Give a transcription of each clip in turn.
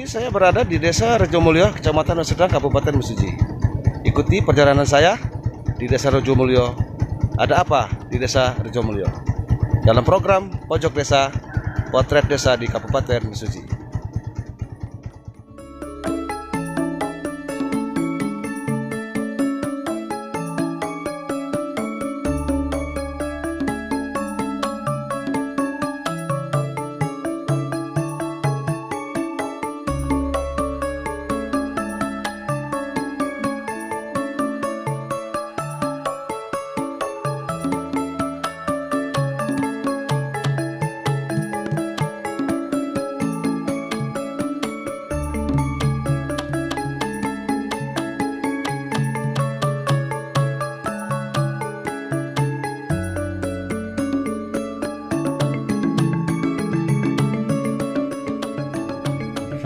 saya berada di Desa Rejomulyo, Kecamatan Sedang, Kabupaten Mesuji. Ikuti perjalanan saya di Desa Rejomulyo. Ada apa di Desa Rejomulyo? Dalam program Pojok Desa, Potret Desa di Kabupaten Mesuji.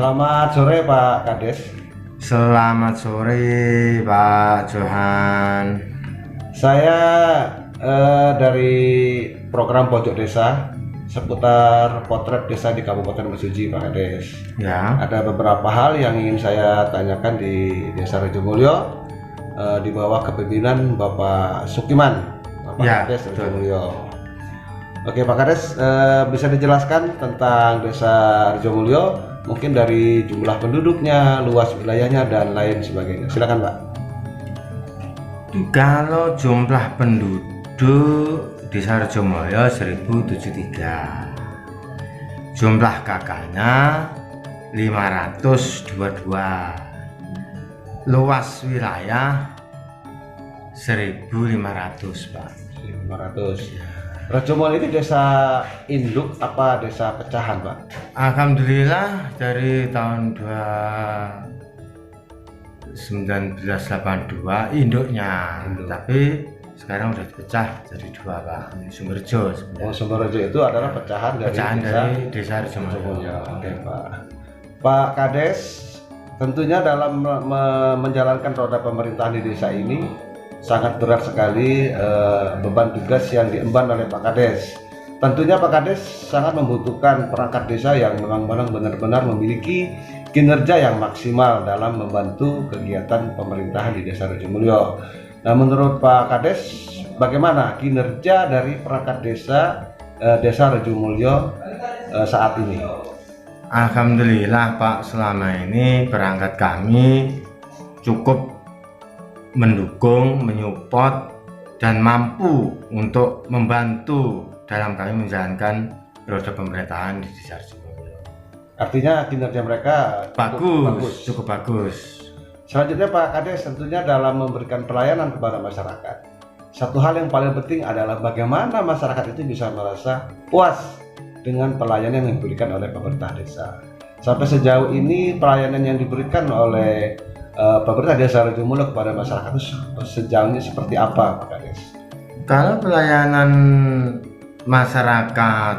Selamat sore Pak Kades. Selamat sore Pak Johan. Saya dari program Pojok Desa seputar potret desa di Kabupaten Mesuji Pak Kades. Ya. Ada beberapa hal yang ingin saya tanyakan di Desa Rejomulyo di bawah kepemimpinan Bapak Sukiman, Bapak Ya, Kades betul. Rejomulyo. Oke Pak Kades, bisa dijelaskan tentang Desa Rejomulyo? Mungkin dari jumlah penduduknya, luas wilayahnya, dan lain sebagainya. Silakan Pak. Kalau jumlah penduduk Desa Rejomulyo 1073. Jumlah kakaknya 522. Luas wilayah 1500 Pak. 500. Rejomulyo ini desa induk apa desa pecahan Pak? Alhamdulillah dari tahun 1982 induknya, tapi sekarang udah dipecah jadi dua Pak. Sumberjo sebenarnya. Sumberjo itu adalah pecahan dari Desa Rejomulyo. Oke Pak. Pak Kades, tentunya dalam menjalankan roda pemerintahan di desa ini sangat berat sekali beban tugas yang diemban oleh Pak Kades. Tentunya Pak Kades sangat membutuhkan perangkat desa yang memang benar-benar memiliki kinerja yang maksimal dalam membantu kegiatan pemerintahan di Desa Rejomulyo. Nah, menurut Pak Kades, bagaimana kinerja dari perangkat desa Desa Rejomulyo saat ini? Alhamdulillah Pak, selama ini perangkat kami cukup mendukung, menyupport, dan mampu untuk membantu dalam kami menjalankan roda pemerintahan di Desa Rejomulyo. Artinya kinerja mereka Cukup bagus. Selanjutnya Pak Kades, tentunya dalam memberikan pelayanan kepada masyarakat, satu hal yang paling penting adalah bagaimana masyarakat itu bisa merasa puas dengan pelayanan yang diberikan oleh pemerintah desa. Sampai sejauh ini pelayanan yang diberikan oleh pemerintah Desa Rejomulyo kepada masyarakat itu sejauh ini seperti apa Pak Kades? Kalau pelayanan masyarakat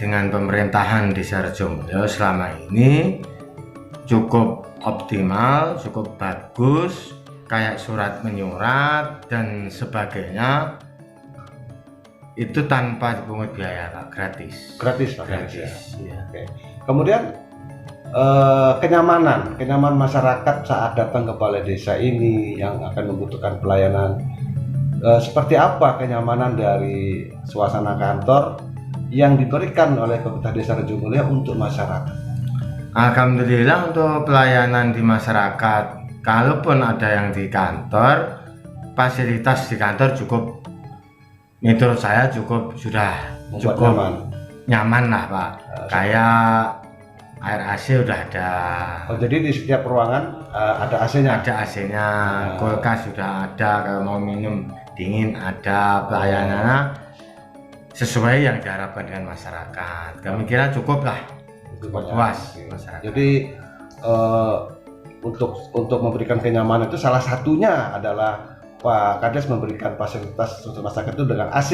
dengan pemerintahan Desa Rejomulyo selama ini cukup optimal, cukup bagus, kayak surat menyurat dan sebagainya, itu tanpa dipungut biaya Pak, gratis Pak Kades ya. Ya. Oke. Kemudian kenyamanan masyarakat saat datang ke balai desa ini yang akan membutuhkan pelayanan, seperti apa kenyamanan dari suasana kantor yang diberikan oleh pemerintah Desa Rejomulyo untuk masyarakat? Alhamdulillah untuk pelayanan di masyarakat, kalaupun ada yang di kantor, fasilitas di kantor cukup, menurut saya sudah cukup nyaman lah Pak. Kayak air AC udah ada. Oh, jadi di setiap ruangan ada AC-nya? Ada AC-nya, kulkas sudah ada, kalau mau minum dingin ada, pelayanannya sesuai yang diharapkan dengan masyarakat. Kami kira cukup lah, cukup puas masyarakat. Jadi untuk memberikan kenyamanan itu salah satunya adalah Pak Kades memberikan fasilitas untuk masyarakat itu dengan AC,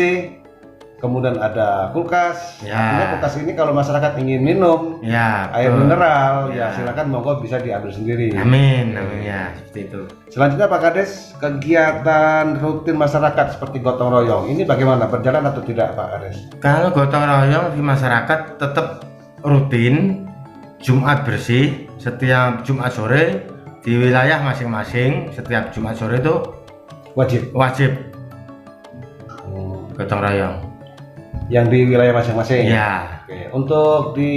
kemudian ada kulkas. Ya. Artinya kulkas ini kalau masyarakat ingin minum air mineral, ya silakan monggo bisa diambil sendiri. Amin, ya seperti itu. Selanjutnya Pak Kades, kegiatan rutin masyarakat seperti gotong royong ini bagaimana, berjalan atau tidak Pak Kades? Kalau gotong royong di masyarakat tetap rutin, Jumat bersih setiap Jumat sore di wilayah masing-masing setiap Jumat sore itu wajib gotong royong. Yang di wilayah masing-masing. Ya. Oke. Untuk di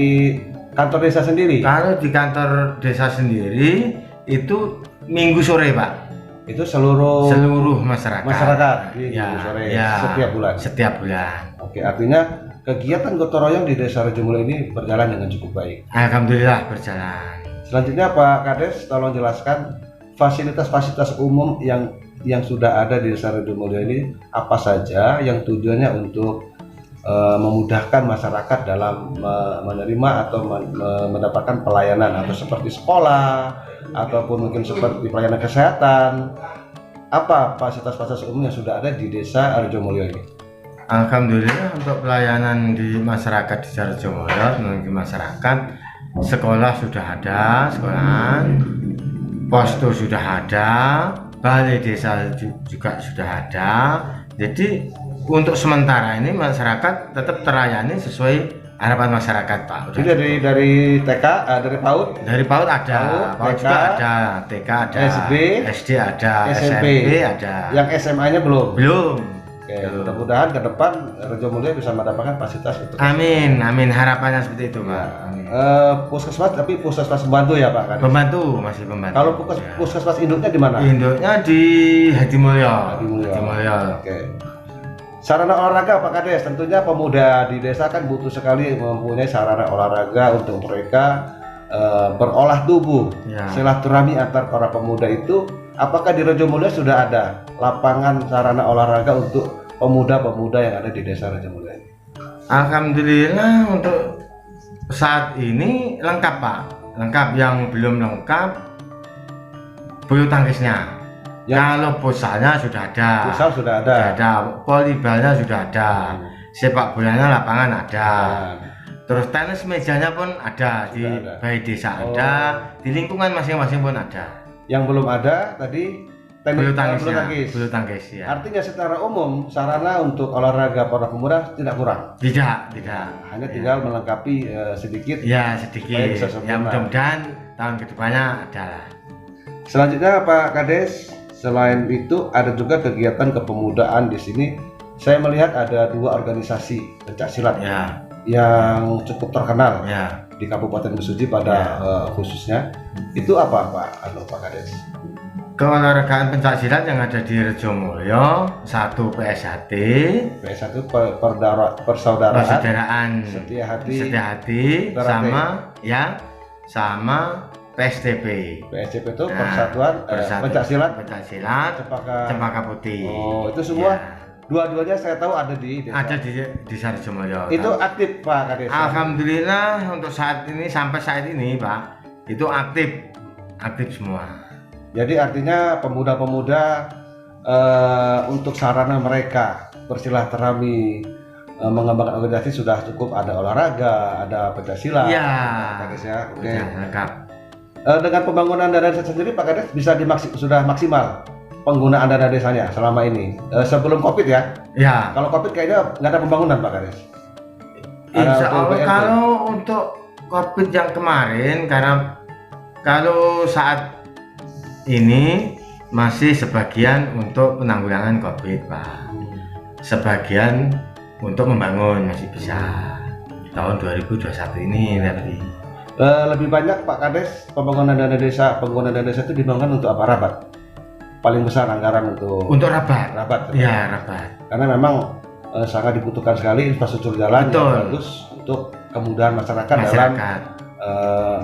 kantor desa sendiri? Kalau di kantor desa sendiri itu Minggu sore, Pak. Itu seluruh masyarakat di ya, Minggu sore ya, setiap bulan. Oke, artinya kegiatan gotong royong di Desa Rejomulyo ini berjalan dengan cukup baik. Alhamdulillah berjalan. Selanjutnya Pak Kades, tolong jelaskan fasilitas-fasilitas umum yang sudah ada di Desa Rejomulyo ini apa saja yang tujuannya untuk memudahkan masyarakat dalam menerima atau mendapatkan pelayanan atau seperti sekolah ataupun mungkin seperti pelayanan kesehatan. Apa fasilitas-fasilitas umum yang sudah ada di Desa Rejomulyo ini? Alhamdulillah untuk pelayanan di masyarakat di Desa Rejomulyo, bagi masyarakat, sekolah sudah ada, sekolahan, posko sudah ada, balai desa juga sudah ada. Jadi untuk sementara ini masyarakat tetap terlayani sesuai harapan masyarakat, Pak. Jadi dari TK, dari PAUD? Dari PAUD ada, PAUD TK, juga ada, TK ada, SD ada, SMP ada. Yang SMA-nya belum? Belum. Oke, mudah-mudahan ke depan Rejomulyo bisa mendapatkan fasilitas itu. Amin, amin, harapannya seperti itu, Pak. Amin. Puskesmas, tapi puskesmas pembantu ya, Pak? Kan? Pembantu, masih pembantu. Kalau puskesmas induknya di mana? Induknya di Hadimulyo. Hadimulyo. Oke. Sarana olahraga Pak Kades, tentunya pemuda di desa kan butuh sekali mempunyai sarana olahraga untuk mereka berolah tubuh. Ya. Silaturahmi antar para pemuda itu, apakah di Rejomulyo sudah ada lapangan sarana olahraga untuk pemuda-pemuda yang ada di Desa Rejomulyo? Alhamdulillah untuk saat ini lengkap, Pak. Lengkap. Yang belum lengkap bulu tangkisnya. Kalau futsalnya sudah ada. Futsal sudah ada. Volleybalnya sudah ada. Sepak bolanya lapangan ada. Terus tenis mejanya pun ada di balai desa ada. Di lingkungan masing-masing pun ada. Yang belum ada tadi tenis bulu tangkis ya. Artinya secara umum sarana untuk olahraga para pemuda tidak kurang. Tidak. Hanya tinggal melengkapi sedikit. Ya, sedikit. Ya, mudah-mudahan tahun kedepannya ada lah. Selanjutnya Pak Kades, selain itu ada juga kegiatan kepemudaan di sini. Saya melihat ada 2 organisasi pencaksilat yang cukup terkenal di Kabupaten Mesuji pada khususnya. Itu apa Pak Kades? Keolahragaan pencaksilat yang ada di Rejomulyo, 1 PSHT. PSHT persaudaraan setia hati sama PSTP. PSTP itu Persatuan Pencaksilat Cempaka Putih. Oh, itu semua dua-duanya saya tahu ada di desa. Ada di Desa Rejomulyo. Itu aktif Pak Kades? Alhamdulillah untuk saat ini, sampai saat ini Pak, itu aktif semua. Jadi artinya pemuda-pemuda untuk sarana mereka bersilaturahmi, mengembangkan organisasi sudah cukup, ada olahraga, ada pencaksilat. Iya. Kades ya. Oke. Lengkap. Dengan pembangunan dana desa sendiri Pak Kades bisa sudah maksimal penggunaan dana desanya selama ini, sebelum COVID ya? Ya. Kalau COVID kayaknya nggak ada pembangunan Pak Kades. Insya Allah kalau untuk COVID yang kemarin, karena kalau saat ini masih sebagian untuk penanggulangan COVID Pak, sebagian untuk membangun masih bisa tahun 2021 ini nanti. Lebih banyak Pak Kades pembangunan dana desa itu dibangun untuk apa? Rabat. Paling besar anggaran untuk rabat. Ya, rabat. Karena memang sangat dibutuhkan sekali infrastruktur jalan yang bagus untuk kemudahan masyarakat. Dalam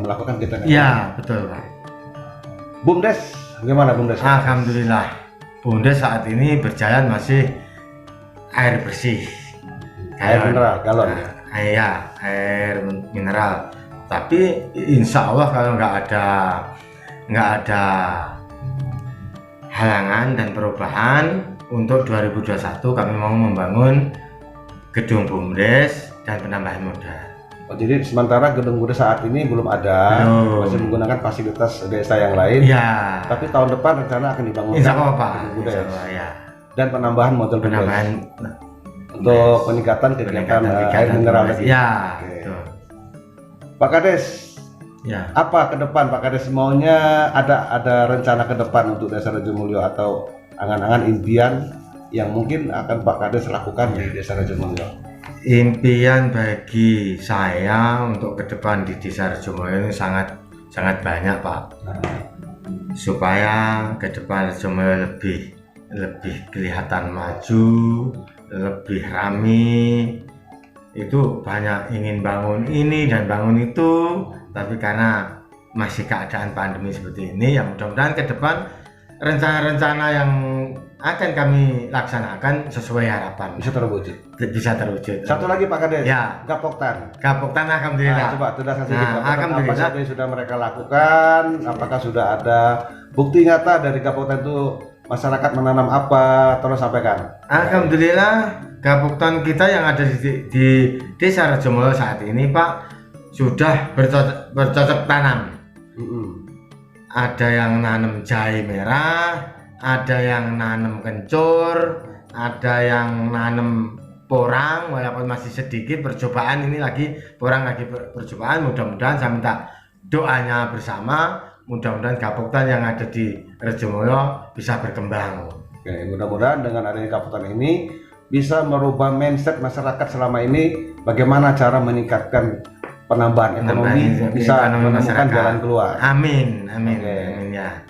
melakukan kegiatan. Ya, betul Pak. BUMDes, gimana BUMDes? Alhamdulillah, BUMDes saat ini berjalan masih air bersih. Air mineral, galon. Air mineral. Tapi insya Allah kalau nggak ada halangan dan perubahan, untuk 2021 kami mau membangun gedung BUMDes dan penambahan modal. Oh, jadi sementara gedung BUMDes saat ini belum ada, masih menggunakan fasilitas desa yang lain. Ya. Tapi tahun depan rencana akan dibangun gedung BUMDes dan penambahan modal BUMDes untuk peningkatan kegiatan air mineral tadi. Ya. Pak Kades, Ya. Apa ke depan Pak Kades, maunya ada rencana ke depan untuk Desa Rejomulyo atau angan-angan impian yang mungkin akan Pak Kades lakukan di Desa Rejomulyo? Impian bagi saya untuk ke depan di Desa Rejomulyo ini sangat banyak, Pak. Supaya ke depan Rejomulyo lebih kelihatan maju, lebih ramai. Itu banyak ingin bangun ini dan bangun itu, tapi karena masih keadaan pandemi seperti ini, ya mudah-mudahan ke depan rencana-rencana yang akan kami laksanakan sesuai harapan Bisa terwujud. Satu lagi Pak Kades, ya, Gapoktan. alhamdulillah. Coba tuntaskan sedikit. Alhamdulillah. Apa saja yang sudah mereka lakukan? Apakah sudah ada bukti nyata dari Gapoktan itu masyarakat menanam apa? Tolong sampaikan. Alhamdulillah, Gapoktan kita yang ada di Desa Rejomulyo saat ini, Pak, sudah bercocok tanam. Ada yang nanam jahe merah, ada yang nanam kencur, ada yang nanam porang, walaupun masih sedikit percobaan. Ini lagi porang lagi percobaan. Mudah-mudahan saya minta doanya bersama, mudah-mudahan Gapoktan yang ada di Rejomulyo bisa berkembang. Oke, mudah-mudahan dengan adanya Gapoktan ini bisa merubah mindset masyarakat selama ini, bagaimana cara meningkatkan penambahan ekonomi, bisa menemukan jalan keluar. Amin. Oke. Amin ya.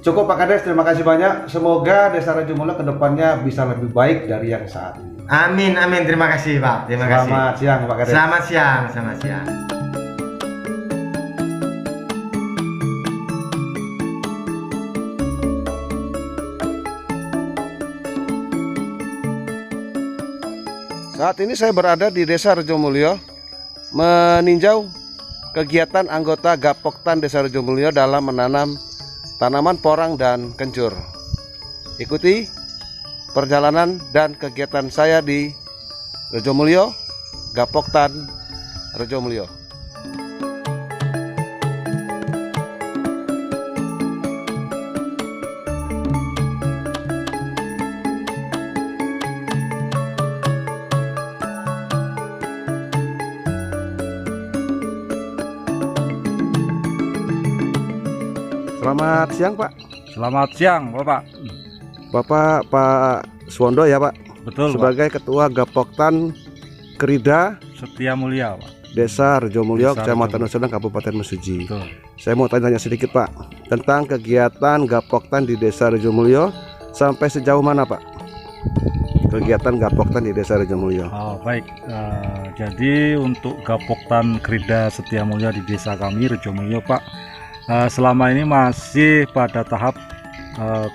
Cukup Pak Kades, terima kasih banyak. Semoga Desa Rejomulyo kedepannya bisa lebih baik dari yang saat ini. Amin. Terima kasih, Pak. Selamat siang Pak Kades. Selamat siang. Saat ini saya berada di Desa Rejomulyo meninjau kegiatan anggota Gapoktan Desa Rejomulyo dalam menanam tanaman porang dan kencur. Ikuti perjalanan dan kegiatan saya di Rejomulyo, Gapoktan Rejomulyo. Selamat siang Pak. Selamat siang Bapak. Bapak Pak Suwondo ya Pak? Betul Sebagai Pak. Ketua Gapoktan Krida Setia Mulia Pak. Desa Rejomulyo, Desa Kecamatan Rejomulyo. Nusadeng, Kabupaten Mesuji. Betul. Saya mau tanya sedikit Pak tentang kegiatan Gapoktan di Desa Rejomulyo, sampai sejauh mana Pak kegiatan Gapoktan di Desa Rejomulyo? Oh, baik. Jadi untuk Gapoktan Krida Setia Mulia di desa kami Rejomulyo Pak, selama ini masih pada tahap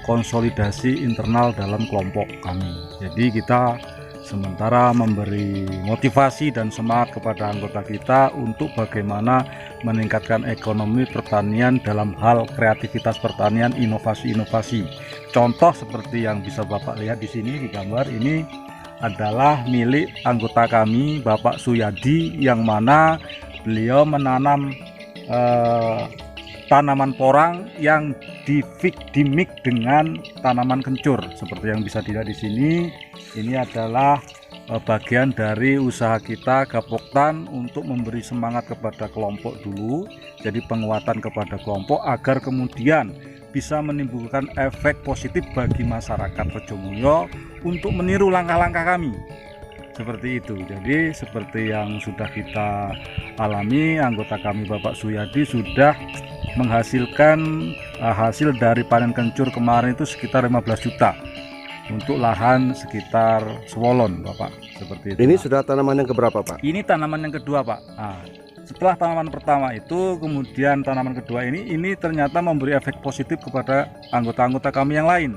konsolidasi internal dalam kelompok kami. Jadi kita sementara memberi motivasi dan semangat kepada anggota kita untuk bagaimana meningkatkan ekonomi pertanian dalam hal kreativitas pertanian, inovasi-inovasi. Contoh seperti yang bisa Bapak lihat di sini di gambar ini adalah milik anggota kami Bapak Suyadi, yang mana beliau menanam tanaman porang yang dimix dengan tanaman kencur seperti yang bisa dilihat di sini. Ini adalah bagian dari usaha kita Gapoktan untuk memberi semangat kepada kelompok dulu, jadi penguatan kepada kelompok agar kemudian bisa menimbulkan efek positif bagi masyarakat Rejomulyo untuk meniru langkah-langkah kami. Seperti itu. Jadi seperti yang sudah kita alami, anggota kami Bapak Suyadi sudah menghasilkan hasil dari panen kencur kemarin itu sekitar 15 juta untuk lahan sekitar Swolon Bapak. Seperti itu. Ini sudah tanaman yang keberapa Pak? Ini tanaman yang kedua Pak. Nah, setelah tanaman pertama itu, kemudian tanaman kedua ini ternyata memberi efek positif kepada anggota-anggota kami yang lain.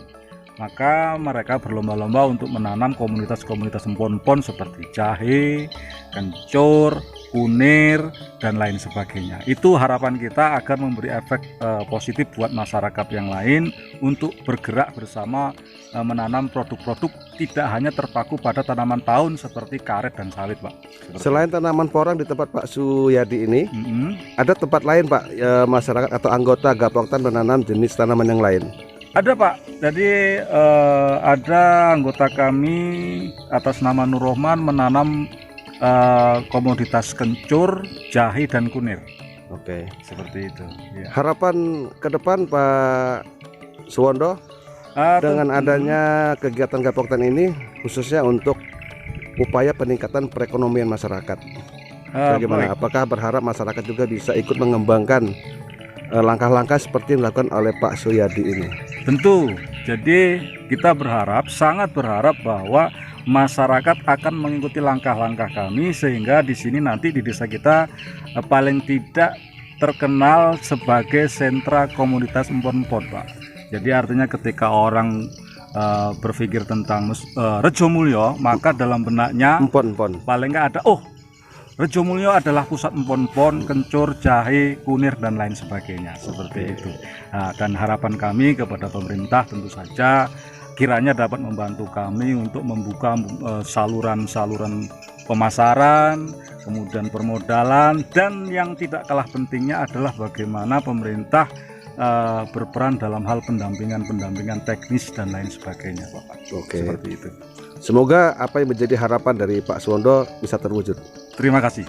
Maka mereka berlomba-lomba untuk menanam komunitas-komunitas empon-empon seperti jahe, kencur, kunir, dan lain sebagainya. Itu harapan kita agar memberi efek positif buat masyarakat yang lain untuk bergerak bersama menanam produk-produk tidak hanya terpaku pada tanaman tahun seperti karet dan sawit Pak. Selain tanaman porang di tempat Pak Suyadi ini, ada tempat lain Pak masyarakat atau anggota Gapoktan menanam jenis tanaman yang lain? Ada Pak, jadi ada anggota kami atas nama Nur Rohman menanam komoditas kencur, jahe, dan kunir. Oke. seperti itu. Ya. Harapan ke depan Pak Suwondo dengan adanya kegiatan Gapoktan ini khususnya untuk upaya peningkatan perekonomian masyarakat. Bagaimana? baik. Apakah berharap masyarakat juga bisa ikut mengembangkan langkah-langkah seperti yang dilakukan oleh Pak Suyadi ini? Tentu. Jadi kita berharap, sangat berharap bahwa masyarakat akan mengikuti langkah-langkah kami sehingga di sini nanti di desa kita paling tidak terkenal sebagai sentra komunitas empon-empon, Pak. Jadi artinya ketika orang berpikir tentang Rejomulyo, maka dalam benaknya Empon-empon. paling nggak ada, oh, Rejomulyo adalah pusat empon-empon, kencur, jahe, kunir dan lain sebagainya, seperti itu. Nah, dan harapan kami kepada pemerintah tentu saja kiranya dapat membantu kami untuk membuka saluran-saluran pemasaran, kemudian permodalan, dan yang tidak kalah pentingnya adalah bagaimana pemerintah berperan dalam hal pendampingan teknis dan lain sebagainya, Bapak. Oke. Seperti itu. Semoga apa yang menjadi harapan dari Pak Suwondo bisa terwujud. Terima kasih.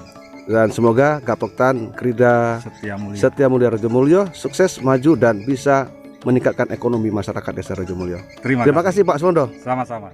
Dan semoga Gapoktan Krida Setia Mulia. Setia Mulia Rejomulyo sukses maju dan bisa meningkatkan ekonomi masyarakat Desa Rejomulyo. Terima Terima kasih Pak Suwondo. Sama-sama.